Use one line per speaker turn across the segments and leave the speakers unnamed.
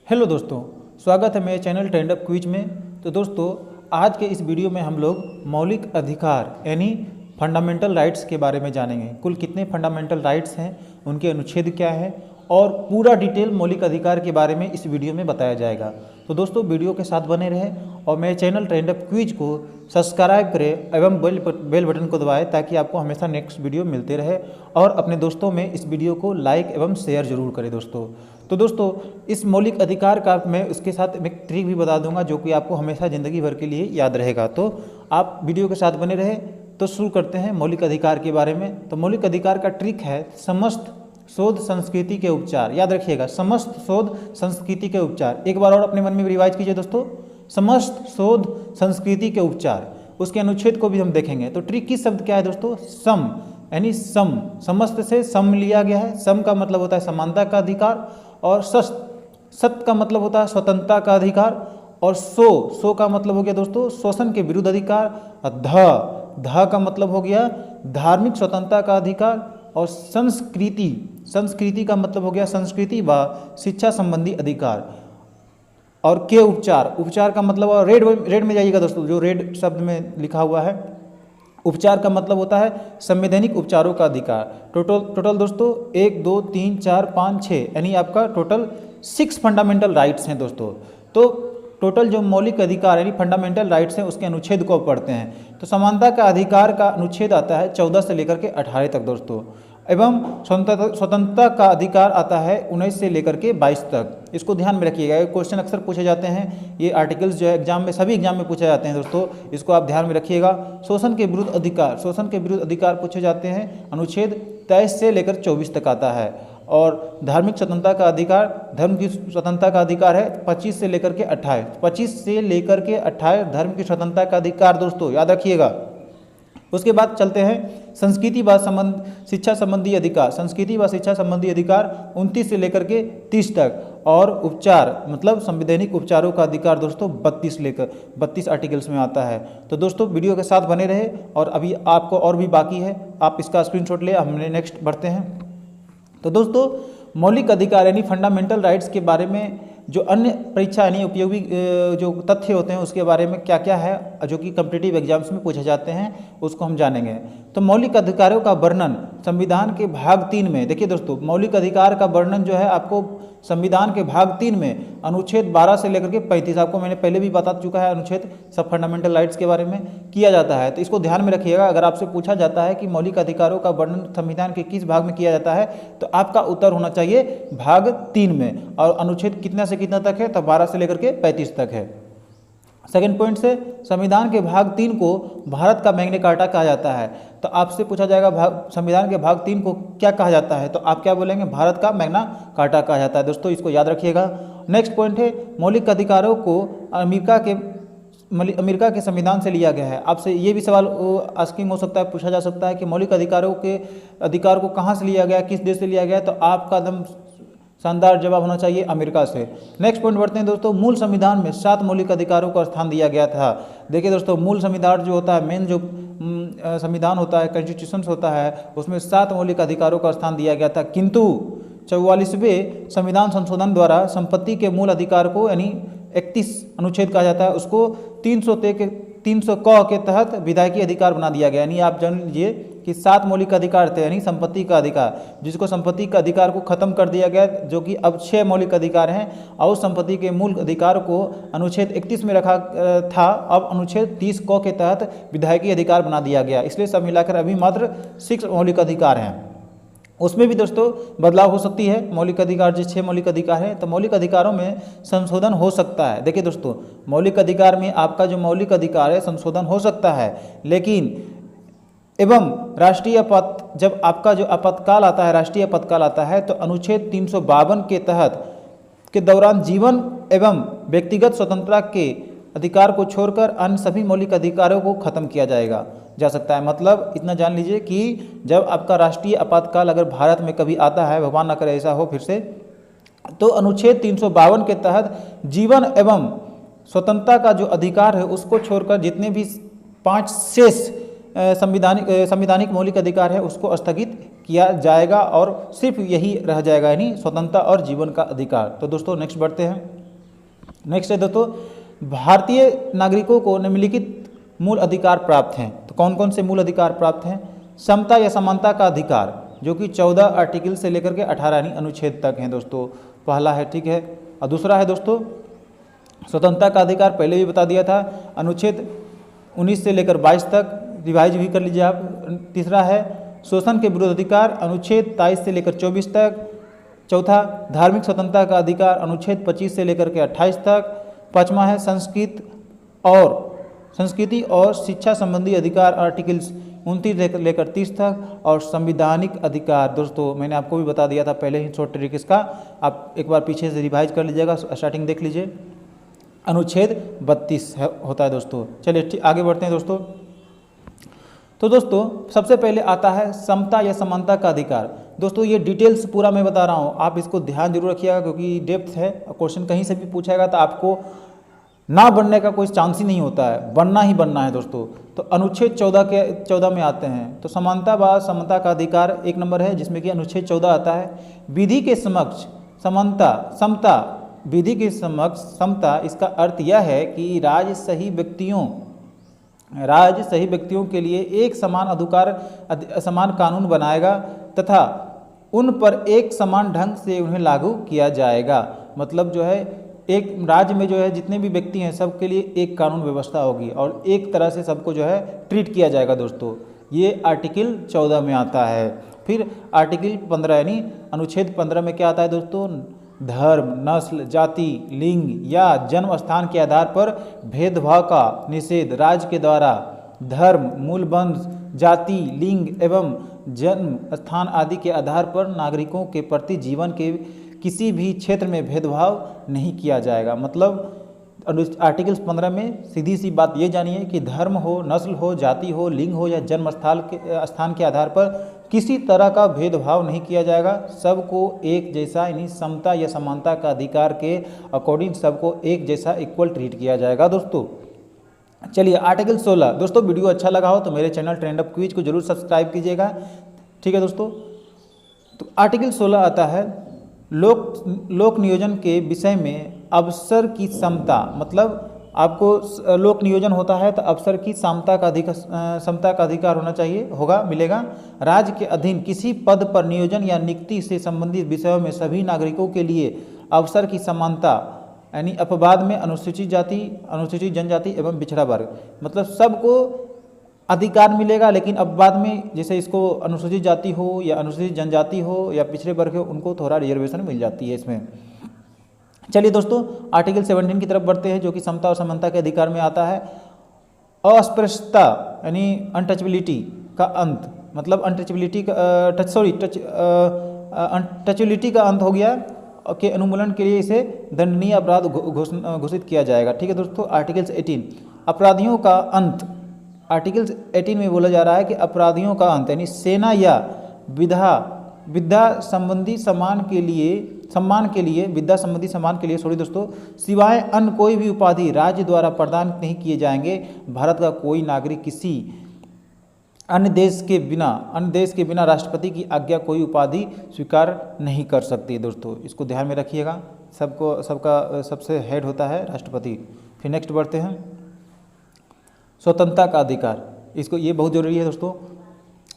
Hello दोस्तों, स्वागत है मेरे चैनल ट्रेंड अप क्विज में। तो दोस्तों, आज के इस वीडियो में हम लोग मौलिक अधिकार यानी फंडामेंटल राइट्स के बारे में जानेंगे। कुल कितने फंडामेंटल राइट्स हैं, उनके अनुच्छेद क्या है और पूरा डिटेल मौलिक अधिकार के बारे में इस वीडियो में बताया जाएगा। तो दोस्तों, वीडियो के साथ बने रहें और मेरे चैनल ट्रेंड अप क्विज को सब्सक्राइब करें एवं बेल बटन को दबाएं ताकि आपको हमेशा नेक्स्ट वीडियो मिलते रहे, और अपने दोस्तों में इस वीडियो को लाइक एवं शेयर जरूर करें दोस्तों। तो दोस्तों, इस मौलिक अधिकार का मैं उसके साथ एक ट्रिक भी बता दूंगा जो कि आपको हमेशा ज़िंदगी भर के लिए याद रहेगा। तो आप वीडियो के साथ बने रहे। तो शुरू करते हैं मौलिक अधिकार के बारे में। तो मौलिक अधिकार का ट्रिक है समस्त शोध संस्कृति के उपचार। याद रखिएगा, समस्त शोध संस्कृति के उपचार। एक बार और अपने मन में रिवाइज कीजिए दोस्तों, समस्त शोध संस्कृति के उपचार। उसके अनुच्छेद को भी हम देखेंगे। तो ट्रिक की शब्द क्या है दोस्तों? सम, यानी सम, समस्त से सम लिया गया है। सम का मतलब होता है समानता का अधिकार, और सत का मतलब होता है स्वतंत्रता का अधिकार, और सो का मतलब हो गया दोस्तों शोषण के विरुद्ध अधिकार, और ध का मतलब हो गया धार्मिक स्वतंत्रता का अधिकार, और संस्कृति का मतलब हो गया संस्कृति व शिक्षा संबंधी अधिकार, और के उपचार का मतलब, और रेड में जाइएगा दोस्तों, जो रेड शब्द में लिखा हुआ है। उपचार का मतलब होता है संवैधानिक उपचारों का अधिकार। टोटल दोस्तों 1 2 3 4 5 6 यानी आपका टोटल 6 फंडामेंटल राइट्स हैं दोस्तों। तो टोटल जो मौलिक अधिकार यानी फंडामेंटल राइट्स हैं उसके अनुच्छेद को पढ़ते हैं। तो समानता का अधिकार का अनुच्छेद आता है 14 से लेकर के 18 तक दोस्तों, एवं स्वतंत्रता का अधिकार आता है 19 से लेकर के 22 तक। इसको ध्यान में रखिएगा, ये क्वेश्चन अक्सर पूछे जाते हैं। ये आर्टिकल्स जो है एग्जाम में, सभी एग्जाम में पूछे जाते हैं दोस्तों, इसको आप ध्यान में रखिएगा। शोषण के विरुद्ध अधिकार पूछे जाते हैं। अनुच्छेद 23 से लेकर 24 तक आता है। और धार्मिक स्वतंत्रता का अधिकार, धर्म की स्वतंत्रता का अधिकार है 25 से लेकर के 28। 25 से लेकर के 28 धर्म की स्वतंत्रता का अधिकार दोस्तों, याद रखिएगा। उसके बाद चलते हैं संस्कृति व शिक्षा संबंधी अधिकार। संस्कृति व शिक्षा संबंधी अधिकार 29 से लेकर के 30 तक, और उपचार मतलब संवैधानिक उपचारों का अधिकार दोस्तों 32 आर्टिकल्स में आता है। तो दोस्तों, वीडियो के साथ बने रहे, और अभी आपको और भी बाकी है, आप इसका स्क्रीनशॉट ले, हमने नेक्स्ट बढ़ते हैं। तो दोस्तों, मौलिक अधिकार यानी फंडामेंटल राइट्स के बारे में जो अन्य परीक्षा यानी उपयोगी जो तथ्य होते हैं उसके बारे में क्या क्या है जो कि कॉम्पिटिटिव एग्जाम्स में पूछे जाते हैं, उसको हम जानेंगे। तो मौलिक अधिकारों का वर्णन संविधान के भाग 3 में, देखिए दोस्तों, मौलिक अधिकार का वर्णन जो है आपको संविधान के भाग 3 में अनुच्छेद 12 से लेकर के 35, आपको मैंने पहले भी बता चुका है अनुच्छेद सब फंडामेंटल राइट्स के बारे में किया जाता है। तो इसको ध्यान में रखिएगा। अगर आपसे पूछा जाता है कि मौलिक अधिकारों का वर्णन संविधान के किस भाग में किया जाता है, तो आपका उत्तर होना चाहिए भाग 3 में। और अनुच्छेद कितना से कितना तक है? तो 12 से लेकर के 35 तक है। सेकंड पॉइंट से, संविधान के भाग 3 को भारत का मैग्ना कार्टा कहा जाता है। तो आपसे पूछा जाएगा संविधान के भाग 3 को क्या कहा जाता है, तो आप क्या बोलेंगे? भारत का मैग्ना कार्टा कहा जाता है दोस्तों, इसको याद रखिएगा। नेक्स्ट पॉइंट है, मौलिक अधिकारों को अमेरिका के संविधान से लिया गया है। आपसे ये भी सवाल आस्किंग हो सकता है, पूछा जा सकता है कि मौलिक अधिकारों के अधिकार को कहाँ से लिया गया, किस देश से लिया गया, तो आपका एकदम शानदार जवाब होना चाहिए अमेरिका से। नेक्स्ट पॉइंट बढ़ते हैं दोस्तों, मूल संविधान में 7 मौलिक अधिकारों को स्थान दिया गया था। देखिए दोस्तों, मूल संविधान जो होता है, मेन जो संविधान होता है, कॉन्स्टिट्यूशन होता है, उसमें 7 मौलिक अधिकारों का स्थान दिया गया था। किंतु 44वें संविधान संशोधन द्वारा संपत्ति के मूल अधिकार को यानी 31 अनुच्छेद कहा जाता है, उसको 300 क के तहत विधायकी अधिकार बना दिया गया। यानी आप जान लीजिए कि 7 मौलिक अधिकार थे, यानी संपत्ति का अधिकार, जिसको संपत्ति का अधिकार को खत्म कर दिया गया, जो कि अब 6 मौलिक अधिकार हैं, और संपत्ति के मूल अधिकार को अनुच्छेद 31 में रखा था, अब अनुच्छेद 30 क के तहत विधायकी अधिकार बना दिया गया। इसलिए सब मिलाकर अभी मात्र 6 मौलिक अधिकार हैं। उसमें भी दोस्तों बदलाव हो सकती है। मौलिक अधिकार जो 6 मौलिक अधिकार है, तो मौलिक अधिकारों में संशोधन हो सकता है। देखिए दोस्तों, मौलिक अधिकार में आपका जो मौलिक अधिकार है संशोधन हो सकता है, लेकिन एवं जब आपका जो आपातकाल आता है, राष्ट्रीय आपातकाल आता है, तो अनुच्छेद 352 के तहत के दौरान जीवन एवं व्यक्तिगत स्वतंत्रता के अधिकार को छोड़कर अन्य सभी मौलिक अधिकारों को खत्म किया जा सकता है। मतलब इतना जान लीजिए कि जब आपका राष्ट्रीय आपातकाल अगर भारत में कभी आता है, भगवान ना करे ऐसा हो फिर से, तो अनुच्छेद 352 के तहत जीवन एवं स्वतंत्रता का जो अधिकार है उसको छोड़कर जितने भी 5 शेष संवैधानिक मौलिक अधिकार है उसको स्थगित किया जाएगा, और सिर्फ यही रह जाएगा, यानी स्वतंत्रता और जीवन का अधिकार। तो दोस्तों नेक्स्ट बढ़ते हैं। नेक्स्ट है दोस्तों, भारतीय नागरिकों को निम्नलिखित मूल अधिकार प्राप्त हैं। तो कौन कौन से मूल अधिकार प्राप्त हैं? समता या समानता का अधिकार, जो कि 14 आर्टिकल से लेकर के 18 यानी अनुच्छेद तक हैं दोस्तों, पहला है, ठीक है। और दूसरा है दोस्तों स्वतंत्रता का अधिकार, पहले भी बता दिया था, अनुच्छेद 19 से लेकर 22 तक, रिवाइज भी कर लीजिए आप। तीसरा है शोषण के विरुद्ध अधिकार, अनुच्छेद 23 से लेकर 24 तक। चौथा धार्मिक स्वतंत्रता का अधिकार, अनुच्छेद 25 से लेकर के 28 तक। पाँचवा है संस्कृति और शिक्षा संबंधी अधिकार, आर्टिकल 29 लेकर 30 तक। और संवैधानिक अधिकार दोस्तों मैंने आपको भी बता दिया था पहले ही शॉर्ट ट्रिक इसका, आप एक बार पीछे से रिवाइज कर लीजिएगा, स्टार्टिंग देख लीजिए, अनुच्छेद 32 होता है दोस्तों। चलिए आगे बढ़ते हैं दोस्तों। तो दोस्तों सबसे पहले आता है समता या समानता का अधिकार। दोस्तों ये डिटेल्स पूरा मैं बता रहा हूँ, आप इसको ध्यान जरूर रखिएगा क्योंकि डेप्थ है, क्वेश्चन कहीं से भी पूछेगा तो आपको ना बनने का कोई चांस ही नहीं होता है, बनना ही बनना है दोस्तों। तो अनुच्छेद 14 में आते हैं। तो समानता व समता का अधिकार एक नंबर है, जिसमें कि अनुच्छेद 14 आता है। विधि के समक्ष समता, विधि के समक्ष समता, इसका अर्थ यह है कि राज्य सही व्यक्तियों के लिए एक समान समान कानून बनाएगा तथा उन पर एक समान ढंग से उन्हें लागू किया जाएगा। मतलब जो है एक राज्य में जो है जितने भी व्यक्ति हैं सबके लिए एक कानून व्यवस्था होगी और एक तरह से सबको जो है ट्रीट किया जाएगा दोस्तों। ये आर्टिकल 14 में आता है। फिर आर्टिकल 15 यानी अनुच्छेद 15 में क्या आता है दोस्तों? धर्म, नस्ल, जाति, लिंग या जन्म स्थान के आधार पर भेदभाव का निषेध। राज्य के द्वारा धर्म, मूल वंश, जाति, लिंग एवं जन्म स्थान आदि के आधार पर नागरिकों के प्रति जीवन के किसी भी क्षेत्र में भेदभाव नहीं किया जाएगा। मतलब आर्टिकल 15 में सीधी सी बात ये जानिए कि धर्म हो, नस्ल हो, जाति हो, लिंग हो या जन्म स्थान के आधार पर किसी तरह का भेदभाव नहीं किया जाएगा। सबको एक जैसा यानी समता या समानता का अधिकार के अकॉर्डिंग सबको एक जैसा इक्वल ट्रीट किया जाएगा दोस्तों। चलिए आर्टिकल 16 दोस्तों, वीडियो अच्छा लगा हो तो मेरे चैनल ट्रेंड अप क्विज को जरूर सब्सक्राइब कीजिएगा, ठीक है दोस्तों। तो आर्टिकल 16 आता है लोक नियोजन के विषय में अवसर की समता। मतलब आपको लोक नियोजन होता है तो अवसर की समता का अधिकार होना चाहिए, मिलेगा। राज्य के अधीन किसी पद पर नियोजन या नियुक्ति से संबंधित विषयों में सभी नागरिकों के लिए अवसर की समानता, यानी अपवाद में अनुसूचित जाति, अनुसूचित जनजाति एवं पिछड़ा वर्ग, मतलब सबको अधिकार मिलेगा, लेकिन अपवाद में जैसे इसको अनुसूचित जाति हो या अनुसूचित जनजाति हो या पिछड़े वर्ग हो उनको थोड़ा रिजर्वेशन मिल जाती है इसमें। चलिए दोस्तों आर्टिकल 17 की तरफ बढ़ते हैं, जो कि समता और समानता के अधिकार में आता है। अस्पृश्यता यानी अनटचबिलिटी का अंत, मतलब टचबिलिटी का अंत हो गया के उन्मूलन के लिए इसे दंडनीय अपराध घोषित किया जाएगा, ठीक है दोस्तों। आर्टिकल 18 अपराधियों का अंत, आर्टिकल 18 में बोला जा रहा है कि अपराधियों का अंत यानी सेना या विद्या संबंधी सम्मान के लिए दोस्तों सिवाय अन्य कोई भी उपाधि राज्य द्वारा प्रदान नहीं किए जाएंगे। भारत का कोई नागरिक किसी अन्य देश के बिना राष्ट्रपति की आज्ञा कोई उपाधि स्वीकार नहीं कर सकती दोस्तों, इसको ध्यान में रखिएगा। सबका सबसे हेड होता है राष्ट्रपति। फिर नेक्स्ट बढ़ते हैं स्वतंत्रता का अधिकार, इसको ये बहुत जरूरी है दोस्तों।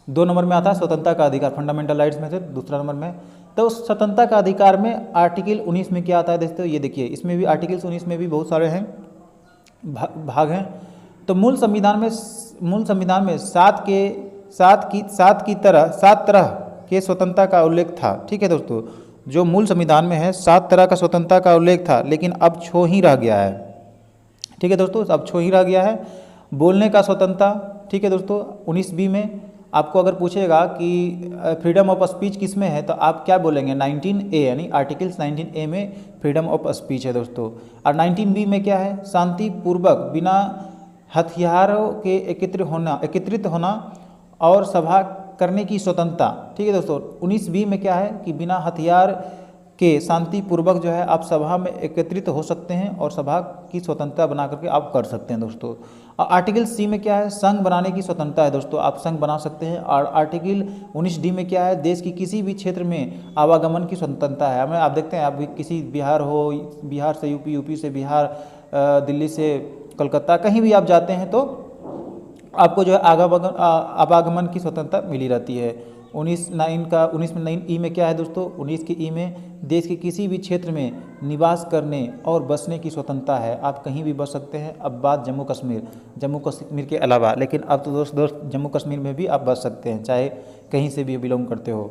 2 नंबर में आता है स्वतंत्रता का अधिकार, फंडामेंटल राइट्स में से दूसरा नंबर में। तो स्वतंत्रता का अधिकार में आर्टिकल 19 में क्या आता है दोस्तों, ये देखिए, इसमें भी आर्टिकल 19 में भी बहुत सारे हैं भाग हैं। तो मूल संविधान में 7 तरह के स्वतंत्रता का उल्लेख था, ठीक है दोस्तों। जो मूल संविधान में है 7 तरह का स्वतंत्रता का उल्लेख था, लेकिन अब 6 ही रह गया है, ठीक है दोस्तों, अब 6 ही रह गया है। बोलने का स्वतंत्रता, ठीक है दोस्तों। 19B में आपको अगर पूछेगा कि फ्रीडम ऑफ स्पीच किस में है तो आप क्या बोलेंगे? 19A यानी आर्टिकल्स 19A में फ्रीडम ऑफ स्पीच है दोस्तों। और 19B में क्या है? शांतिपूर्वक बिना हथियारों के एकत्रित होना और सभा करने की स्वतंत्रता, ठीक है दोस्तों। 19B में क्या है कि बिना हथियार के शांतिपूर्वक जो है आप सभा में एकत्रित हो सकते हैं और सभा की स्वतंत्रता बना करके आप कर सकते हैं दोस्तों। और आर्टिकल सी में क्या है, संघ बनाने की स्वतंत्रता है दोस्तों, आप संघ बना सकते हैं। और आर्टिकल 19D में क्या है, देश की किसी भी क्षेत्र में आवागमन की स्वतंत्रता है। हमें आप देखते हैं, आप किसी बिहार हो, बिहार से यूपी, यूपी से बिहार, दिल्ली से कलकत्ता, कहीं भी आप जाते हैं तो आपको जो है आवागमन की स्वतंत्रता मिली रहती है। 19(9) में क्या है दोस्तों, 19 के ई में देश के किसी भी क्षेत्र में निवास करने और बसने की स्वतंत्रता है, आप कहीं भी बस सकते हैं। अब बात जम्मू कश्मीर के अलावा, लेकिन अब तो दोस्त जम्मू कश्मीर में भी आप बस सकते हैं, चाहे कहीं से भी बिलोंग करते हो।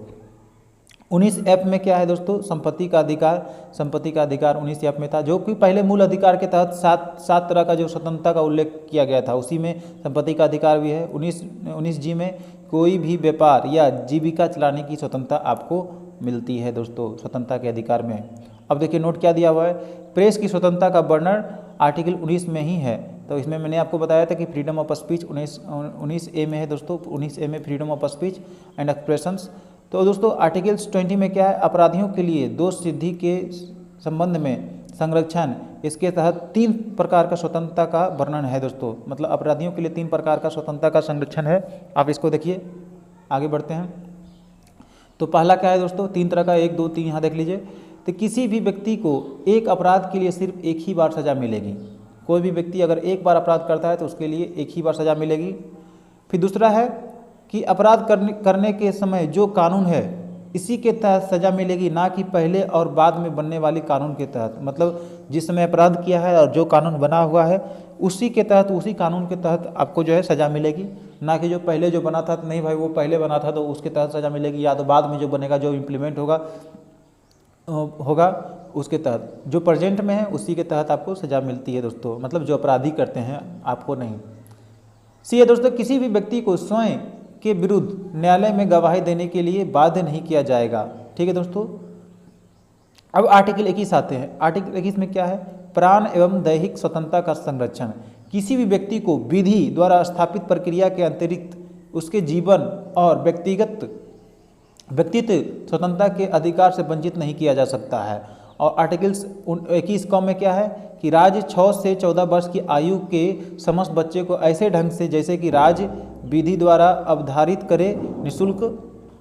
19F में क्या है दोस्तों, संपत्ति का अधिकार 19F में था, जो कि पहले मूल अधिकार के तहत सात तरह का जो स्वतंत्रता का उल्लेख किया गया था, उसी में संपत्ति का अधिकार भी है। 19G में कोई भी व्यापार या जीविका चलाने की स्वतंत्रता आपको मिलती है दोस्तों, स्वतंत्रता के अधिकार में। अब देखिए नोट क्या दिया हुआ है, प्रेस की स्वतंत्रता का वर्णन आर्टिकल 19 में ही है। तो इसमें मैंने आपको बताया था कि फ्रीडम ऑफ स्पीच 19A में है दोस्तों, 19A में freedom of speech and expressions. तो दोस्तों आर्टिकल्स 20 में क्या है, अपराधियों के लिए दोष सिद्धि के संबंध में संरक्षण, इसके तहत 3 प्रकार का स्वतंत्रता का वर्णन है दोस्तों, मतलब अपराधियों के लिए 3 प्रकार का स्वतंत्रता का संरक्षण है। आप इसको देखिए, आगे बढ़ते हैं। तो पहला क्या है दोस्तों, 3 तरह का, 1 2 3 यहाँ देख लीजिए। तो किसी भी व्यक्ति को एक अपराध के लिए सिर्फ एक ही बार सज़ा मिलेगी, कोई भी व्यक्ति अगर एक बार अपराध करता है तो उसके लिए एक ही बार सज़ा मिलेगी। फिर दूसरा है कि अपराध करने के समय जो कानून है इसी के तहत सज़ा मिलेगी, ना कि पहले और बाद में बनने वाली कानून के तहत। मतलब जिस समय अपराध किया है और जो कानून बना हुआ है उसी के तहत, उसी कानून के तहत आपको जो है सज़ा मिलेगी, ना कि जो पहले जो बना था, तो नहीं भाई वो पहले बना था तो उसके तहत सज़ा मिलेगी, या तो बाद में जो बनेगा, जो इम्प्लीमेंट होगा उसके तहत, जो प्रेजेंट में है उसी के तहत आपको सज़ा मिलती है दोस्तों, मतलब जो अपराधी करते हैं आपको नहीं। सी है दोस्तों, किसी भी व्यक्ति को स्वयं के विरुद्ध न्यायालय में गवाही देने के लिए बाध्य नहीं किया जाएगा। ठीक है दोस्तों। अब आर्टिकल 21 आते हैं। आर्टिकल 21 में क्या है, प्राण एवं दैहिक स्वतंत्रता का संरक्षण। किसी भी व्यक्ति को विधि द्वारा स्थापित प्रक्रिया के अतिरिक्त उसके जीवन और व्यक्तित्व स्वतंत्रता के अधिकार से वंचित नहीं किया जा सकता है। और आर्टिकल्स 21 में क्या है कि राज्य 6 से 14 वर्ष की आयु के समस्त बच्चे को ऐसे ढंग से जैसे कि राज्य विधि द्वारा अवधारित करे निःशुल्क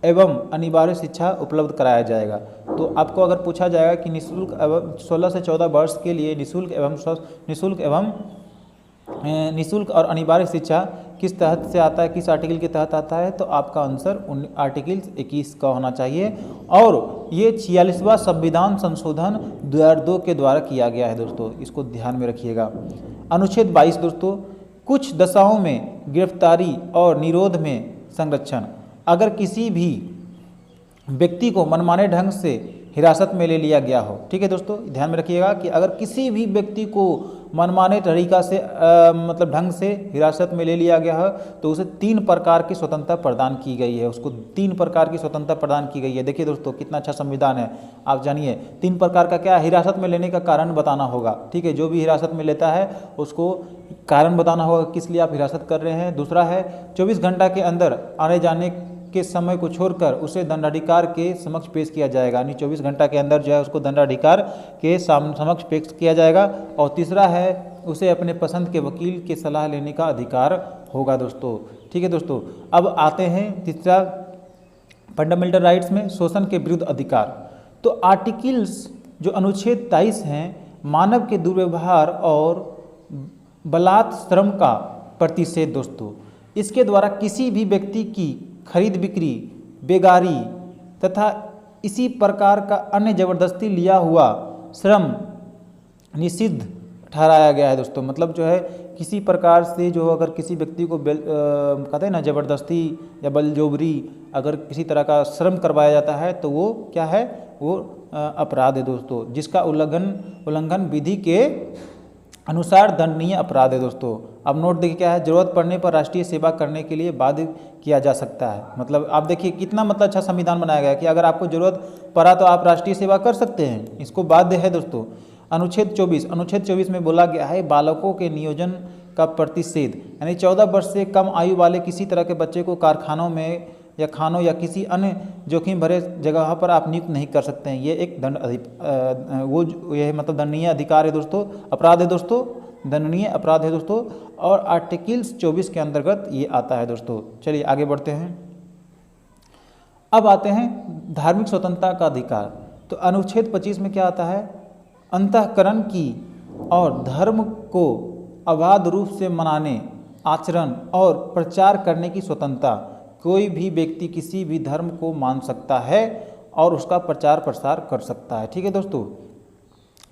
एवं अनिवार्य शिक्षा उपलब्ध कराया जाएगा। तो आपको अगर पूछा जाएगा कि निःशुल्क एवं 16 से 14 वर्ष के लिए निःशुल्क और अनिवार्य शिक्षा किस तहत से आता है, किस आर्टिकल के तहत आता है, तो आपका आंसर आर्टिकल 21 का होना चाहिए। और ये 46वां संविधान संशोधन 2002 के द्वारा किया गया है दोस्तों, इसको ध्यान में रखिएगा। अनुच्छेद 22 दोस्तों, कुछ दशाओं में गिरफ्तारी और निरोध में संरक्षण। अगर किसी भी व्यक्ति को मनमाने ढंग से हिरासत में ले लिया गया हो, ठीक है दोस्तों, ध्यान में रखिएगा कि अगर किसी भी व्यक्ति को मनमाने तरीका से मतलब ढंग से हिरासत में ले लिया गया है तो उसे 3 प्रकार की स्वतंत्रता प्रदान की गई है, उसको 3 प्रकार की स्वतंत्रता प्रदान की गई है। देखिए दोस्तों कितना अच्छा संविधान है, आप जानिए 3 प्रकार का क्या, हिरासत में लेने का कारण बताना होगा। ठीक है, जो भी हिरासत में लेता है उसको कारण बताना होगा किस लिए आप हिरासत कर रहे हैं। दूसरा है 24 घंटा के अंदर आने जाने के समय को छोड़कर उसे दंडाधिकार के समक्ष पेश किया जाएगा, यानी 24 घंटा के अंदर जो है उसको दंडाधिकार के समक्ष पेश किया जाएगा। और तीसरा है उसे अपने पसंद के वकील की सलाह लेने का अधिकार होगा दोस्तों। ठीक है दोस्तों, अब आते हैं तीसरा फंडामेंटल राइट्स में शोषण के विरुद्ध अधिकार। तो आर्टिकल्स जो अनुच्छेद 23 हैं, मानव के दुर्व्यवहार और बलात् श्रम का प्रतिषेध दोस्तों। इसके द्वारा किसी भी व्यक्ति की खरीद बिक्री, बेगारी तथा इसी प्रकार का अन्य जबरदस्ती लिया हुआ श्रम निषिद्ध ठहराया गया है दोस्तों। मतलब जो है किसी प्रकार से जो अगर किसी व्यक्ति को कहते हैं ना जबरदस्ती या बलजोबरी अगर किसी तरह का श्रम करवाया जाता है तो वो क्या है, वो अपराध है दोस्तों, जिसका उल्लंघन विधि के अनुसार दंडनीय अपराध है दोस्तों। अब नोट देखिए क्या है, जरूरत पड़ने पर राष्ट्रीय सेवा करने के लिए बाध्य किया जा सकता है। मतलब आप देखिए कितना मतलब अच्छा संविधान बनाया गया है कि अगर आपको जरूरत पड़ा तो आप राष्ट्रीय सेवा कर सकते हैं, इसको बाध्य है दोस्तों। अनुच्छेद 24 में बोला गया है बालकों के नियोजन का प्रतिषेध, यानी 14 वर्ष से कम आयु वाले किसी तरह के बच्चे को कारखानों में या खानों या किसी अन्य जोखिम भरे जगह पर आप नियुक्त नहीं कर सकते हैं। ये एक यह मतलब दंडनीय अधिकार है दोस्तों, अपराध है दोस्तों, दंडनीय अपराध है दोस्तों, और आर्टिकल्स 24 के अंतर्गत ये आता है दोस्तों। चलिए आगे बढ़ते हैं। अब आते हैं धार्मिक स्वतंत्रता का अधिकार। तो अनुच्छेद 25 में क्या आता है? अंतःकरण की और धर्म को अबाध रूप से मनाने, आचरण और प्रचार करने की स्वतंत्रता। कोई भी व्यक्ति किसी भी धर्म को मान सकता है और उसका प्रचार प्रसार कर सकता है। ठीक है दोस्तों,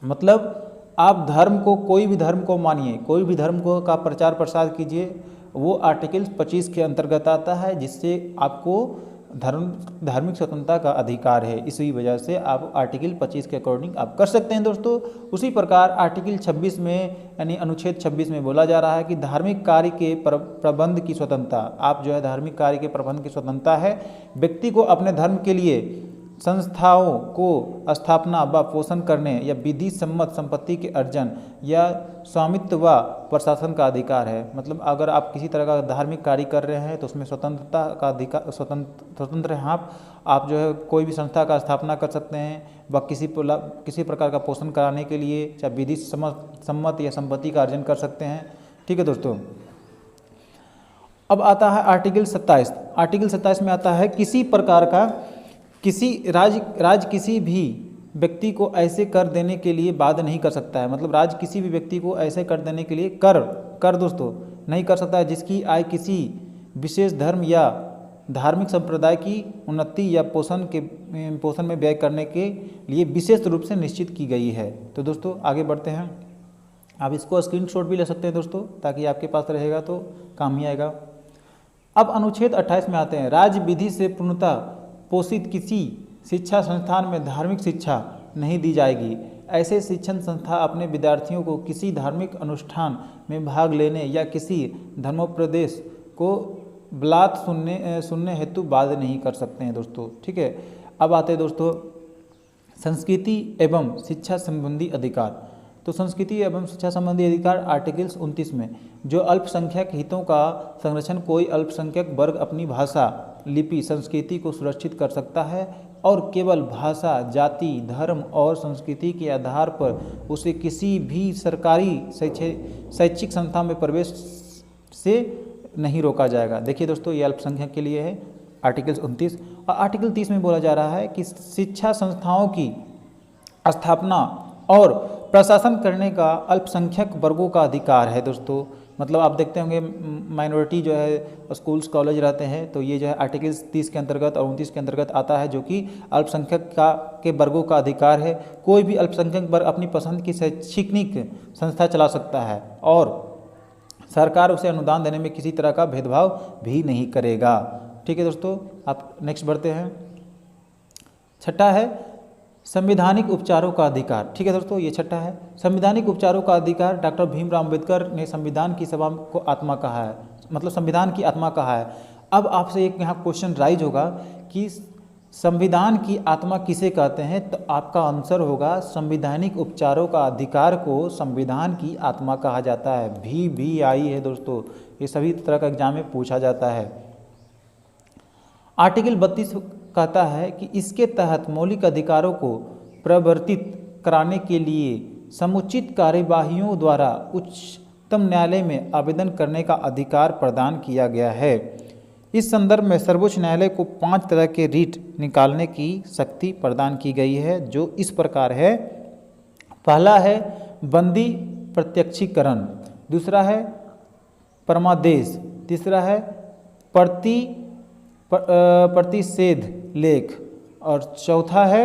मतलब आप धर्म को, कोई भी धर्म को मानिए, कोई भी धर्म को का प्रचार प्रसार कीजिए, वो आर्टिकल 25 के अंतर्गत आता है, जिससे आपको धार्मिक स्वतंत्रता का अधिकार है। इसी वजह से आप आर्टिकल 25 के अकॉर्डिंग आप कर सकते हैं दोस्तों। उसी प्रकार आर्टिकल 26 में यानी अनुच्छेद 26 में बोला जा रहा है कि धार्मिक कार्य के प्रबंध की स्वतंत्रता। आप जो है धार्मिक कार्य के प्रबंध की स्वतंत्रता है। व्यक्ति को अपने धर्म के लिए संस्थाओं को स्थापना व पोषण करने या विधि सम्मत संपत्ति के अर्जन या स्वामित्व व प्रशासन का अधिकार है। मतलब अगर आप किसी तरह का धार्मिक कार्य कर रहे हैं तो उसमें स्वतंत्रता का अधिकार, स्वतंत्र हैं आप जो है कोई भी संस्था का स्थापना कर सकते हैं व किसी प्रकार का पोषण कराने के लिए चाहे विधि सम्मत या संपत्ति का अर्जन कर सकते हैं। ठीक है दोस्तों, अब आता है आर्टिकल 27। आर्टिकल 27 में आता है किसी प्रकार का किसी राज्य किसी भी व्यक्ति को ऐसे कर देने के लिए बाध्य नहीं कर सकता है। मतलब राज्य किसी भी व्यक्ति को ऐसे कर देने के लिए कर दोस्तों नहीं कर सकता है जिसकी आय किसी विशेष धर्म या धार्मिक संप्रदाय की उन्नति या पोषण में व्यय करने के लिए विशेष रूप से निश्चित की गई है। तो दोस्तों आगे बढ़ते हैं। आप इसको स्क्रीनशॉट भी ले सकते हैं दोस्तों, ताकि आपके पास रहेगा तो काम ही आएगा। अब अनुच्छेद 28 में आते हैं। राज्य विधि से पूर्णतः पोषित किसी शिक्षा संस्थान में धार्मिक शिक्षा नहीं दी जाएगी। ऐसे शिक्षण संस्था अपने विद्यार्थियों को किसी धार्मिक अनुष्ठान में भाग लेने या किसी धर्मोपदेश को बलात् सुनने हेतु बाध्य नहीं कर सकते हैं दोस्तों। ठीक है, अब आते हैं दोस्तों संस्कृति एवं शिक्षा संबंधी अधिकार। तो संस्कृति एवं शिक्षा संबंधी अधिकार आर्टिकल 29 में जो अल्पसंख्यक हितों का संरक्षण, कोई अल्पसंख्यक वर्ग अपनी भाषा, लिपि, संस्कृति को सुरक्षित कर सकता है और केवल भाषा, जाति, धर्म और संस्कृति के आधार पर उसे किसी भी सरकारी शैक्षिक संस्था में प्रवेश से नहीं रोका जाएगा। देखिए दोस्तों, ये अल्पसंख्यक के लिए है आर्टिकल 29। और आर्टिकल 30 में बोला जा रहा है कि शिक्षा संस्थाओं की स्थापना और प्रशासन करने का अल्पसंख्यक वर्गों का अधिकार है दोस्तों। मतलब आप देखते होंगे माइनॉरिटी जो है स्कूल्स कॉलेज रहते हैं, तो ये जो है आर्टिकल 30 के अंतर्गत और 29 के अंतर्गत आता है, जो कि अल्पसंख्यक के वर्गों का अधिकार है। कोई भी अल्पसंख्यक वर्ग अपनी पसंद की शैक्षणिक संस्था चला सकता है और सरकार उसे अनुदान देने में किसी तरह का भेदभाव भी नहीं करेगा। ठीक है दोस्तों, आप नेक्स्ट बढ़ते हैं। छठा है संवैधानिक उपचारों का अधिकार। ठीक है दोस्तों, ये छठा है संवैधानिक उपचारों का अधिकार। डॉक्टर भीमराव अंबेडकर ने संविधान की सभा को आत्मा कहा है, मतलब संविधान की आत्मा कहा है। अब आपसे एक यहाँ क्वेश्चन राइज होगा कि संविधान की आत्मा किसे कहते हैं, तो आपका आंसर होगा संवैधानिक उपचारों का अधिकार को संविधान की आत्मा कहा जाता है। भी आई है दोस्तों, ये सभी तरह का एग्जाम में पूछा जाता है। आर्टिकल 32 कहता है कि इसके तहत मौलिक अधिकारों को प्रवर्तित कराने के लिए समुचित कार्यवाहियों द्वारा उच्चतम न्यायालय में आवेदन करने का अधिकार प्रदान किया गया है। इस संदर्भ में सर्वोच्च न्यायालय को 5 तरह के रीट निकालने की शक्ति प्रदान की गई है, जो इस प्रकार है। पहला है बंदी प्रत्यक्षीकरण, दूसरा है परमादेश, तीसरा है प्रतिषेध लेख और चौथा है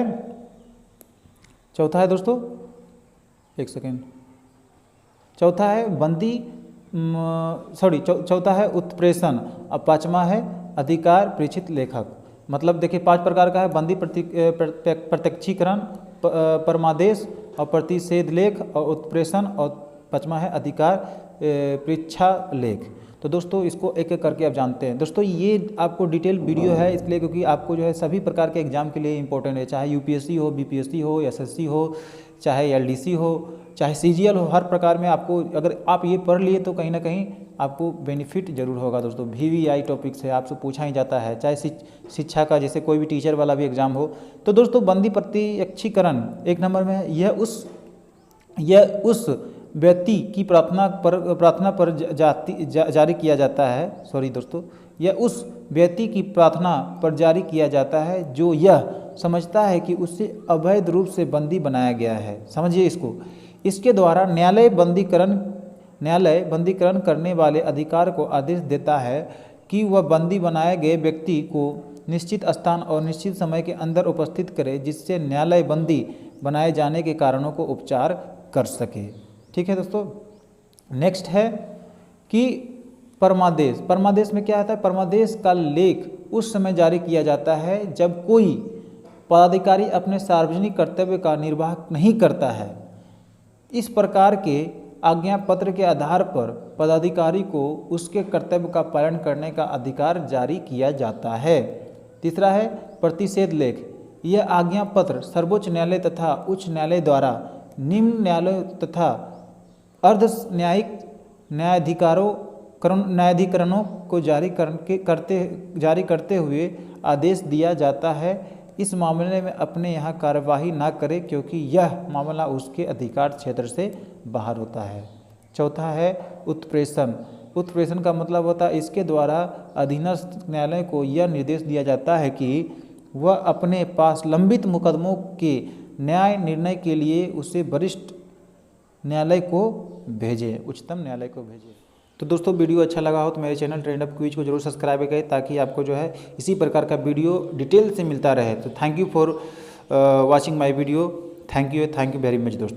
दोस्तों, एक सेकेंड, चौथा है उत्प्रेषण और पांचवा है अधिकार प्रेषित लेखक। मतलब देखिए 5 प्रकार का है, बंदी प्रत्यक्षीकरण, परमादेश और प्रतिषेध लेख और उत्प्रेषण और पांचवा है अधिकार परीक्षा लेख। तो दोस्तों इसको एक एक करके आप जानते हैं। दोस्तों ये आपको डिटेल वीडियो है इसलिए क्योंकि आपको जो है सभी प्रकार के एग्जाम के लिए इंपॉर्टेंट है, चाहे यूपीएससी हो, बीपीएससी हो, एसएससी हो, चाहे एलडीसी हो, चाहे सीजीएल हो, हर प्रकार में आपको अगर आप ये पढ़ लिए तो कहीं ना कहीं आपको बेनिफिट जरूर होगा दोस्तों। VVI टॉपिक से आपसे पूछा ही जाता है, चाहे शिक्षा का जैसे कोई भी टीचर वाला भी एग्जाम हो। तो दोस्तों बंदी प्रत्यक्षीकरण 1 नंबर में है। यह उस व्यक्ति की प्रार्थना पर जारी किया जाता है, सॉरी दोस्तों, यह उस व्यक्ति की प्रार्थना पर जारी किया जाता है जो यह समझता है कि उसे अवैध रूप से बंदी बनाया गया है। समझिए इसको। इसके द्वारा न्यायालय बंदीकरण करने वाले अधिकार को आदेश देता है कि वह बंदी बनाए गए व्यक्ति को निश्चित स्थान और निश्चित समय के अंदर उपस्थित करे, जिससे न्यायालय बंदी बनाए जाने के कारणों को उपचार कर सके। ठीक है दोस्तों। नेक्स्ट है कि परमादेश। परमादेश में क्या आता है? परमादेश का लेख उस समय जारी किया जाता है जब कोई पदाधिकारी अपने सार्वजनिक कर्तव्य का निर्वाह नहीं करता है। इस प्रकार के आज्ञा पत्र के आधार पर पदाधिकारी को उसके कर्तव्य का पालन करने का अधिकार जारी किया जाता है। तीसरा है प्रतिषेध लेख। यह आज्ञा पत्र सर्वोच्च न्यायालय तथा उच्च न्यायालय द्वारा निम्न न्यायालयों तथा अर्ध न्यायिक न्यायाधिकरणों को जारी करते हुए आदेश दिया जाता है इस मामले में अपने यहाँ कार्यवाही न करे, क्योंकि यह मामला उसके अधिकार क्षेत्र से बाहर होता है। चौथा है उत्प्रेषण। उत्प्रेषण का मतलब होता है इसके द्वारा अधीनस्थ न्यायालय को यह निर्देश दिया जाता है कि वह अपने पास लंबित मुकदमों के न्याय निर्णय के लिए उसे वरिष्ठ न्यायालय को भेजे, उच्चतम न्यायालय को भेजे। तो दोस्तों वीडियो अच्छा लगा हो तो मेरे चैनल ट्रेंड अप क्विज को जरूर सब्सक्राइब करें, ताकि आपको जो है इसी प्रकार का वीडियो डिटेल से मिलता रहे। तो thank you for watching my video. Thank you very much दोस्तों।